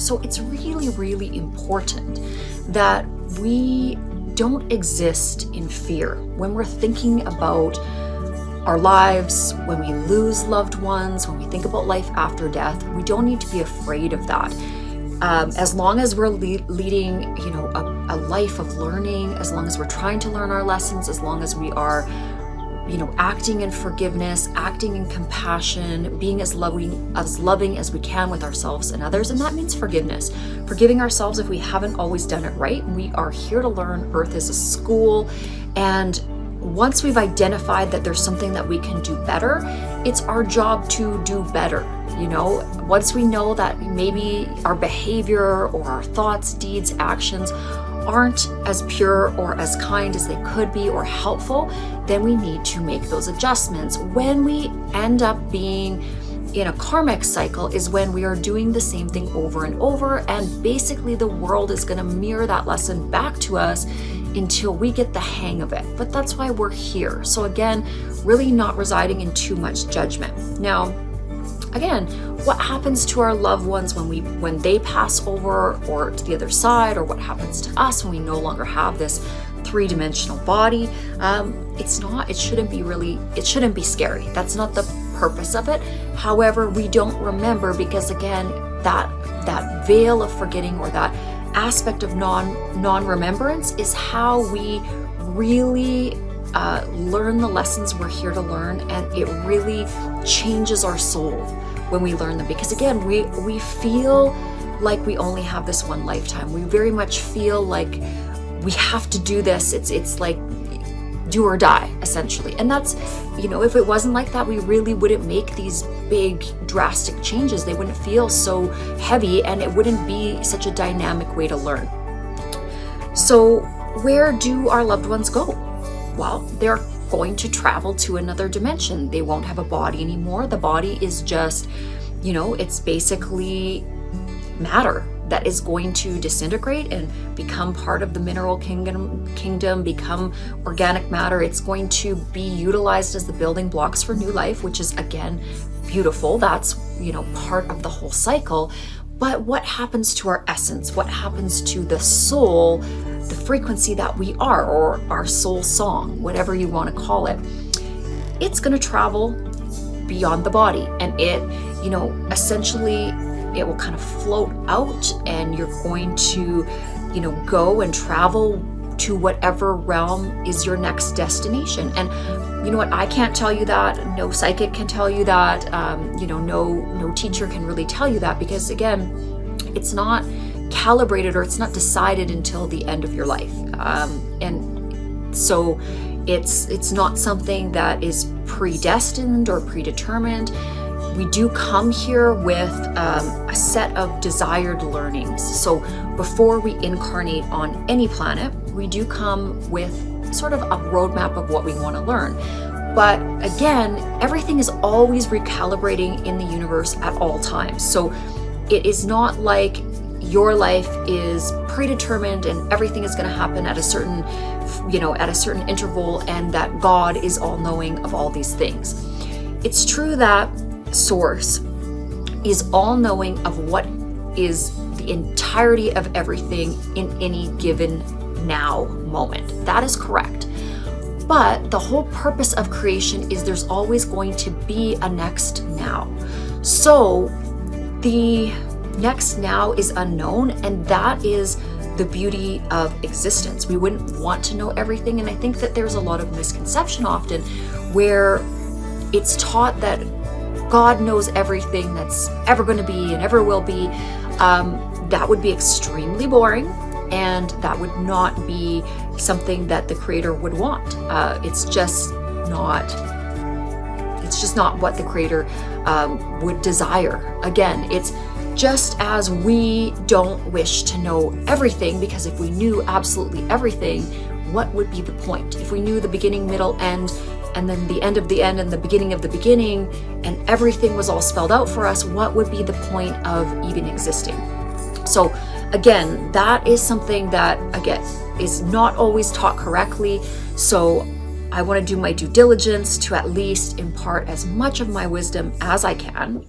So it's really, really important that we don't exist in fear when we're thinking about our lives, when we lose loved ones, when we think about life after death. We don't need to be afraid of that. As long as we're leading, a life of learning, as long as we're trying to learn our lessons, as long as we are, acting in forgiveness, acting in compassion, being as loving as we can with ourselves and others. And that means forgiveness, forgiving ourselves if we haven't always done it right. We are here to learn. Earth is a school. And once we've identified that there's something that we can do better, it's our job to do better. Once we know that maybe our behavior or our thoughts, deeds, actions aren't as pure or as kind as they could be or helpful, then we need to make those adjustments. When we end up being in a karmic cycle is when we are doing the same thing over and over, and basically the world is going to mirror that lesson back to us until we get the hang of it. But that's why we're here. So again, really not residing in too much judgment. Now, again, what happens to our loved ones when they pass over or to the other side, or what happens to us when we no longer have this three-dimensional body? It shouldn't be scary. That's not the purpose of it. However, we don't remember because, again, that veil of forgetting, or that aspect of non-remembrance, is how we really learn the lessons we're here to learn, and it really changes our soul when we learn them. Because again, we feel like we only have this one lifetime. We very much feel like we have to do this. It's like do or die, essentially. And that's, if it wasn't like that, we really wouldn't make these big drastic changes. They wouldn't feel so heavy, and it wouldn't be such a dynamic way to learn. So where do our loved ones go? Well, they're going to travel to another dimension. They won't have a body anymore. The body is just, it's basically matter that is going to disintegrate and become part of the mineral kingdom, become organic matter. It's going to be utilized as the building blocks for new life, which is, again, beautiful. That's, part of the whole cycle. But what happens to our essence? What happens to the soul, the frequency that we are, or our soul song, whatever you want to call it? It's going to travel beyond the body, and it, essentially, it will kind of float out, and you're going to, go and travel to whatever realm is your next destination. And you know what? I can't tell you that. No psychic can tell you that. No teacher can really tell you that, because again, it's not calibrated, or it's not decided until the end of your life. And so it's not something that is predestined or predetermined. We do come here with a set of desired learnings. So before we incarnate on any planet, we do come with sort of a roadmap of what we want to learn. But again, everything is always recalibrating in the universe at all times. So it is not like your life is predetermined and everything is going to happen at a certain, at a certain interval, and that God is all knowing of all these things. It's true that Source is all knowing of what is the entirety of everything in any given now moment. That is correct. But the whole purpose of creation is there's always going to be a next now. So the next now is unknown, and that is the beauty of existence. We wouldn't want to know everything, and I think that there's a lot of misconception often where it's taught that God knows everything that's ever going to be and ever will be. That would be extremely boring, and that would not be something that the Creator would want. It's just not what the Creator would desire. Again, it's just as we don't wish to know everything, because if we knew absolutely everything, what would be the point? If we knew the beginning, middle, end, and then the end of the end and the beginning of the beginning, and everything was all spelled out for us, what would be the point of even existing? So again, that is something that, again, is not always taught correctly. So I want to do my due diligence to at least impart as much of my wisdom as I can.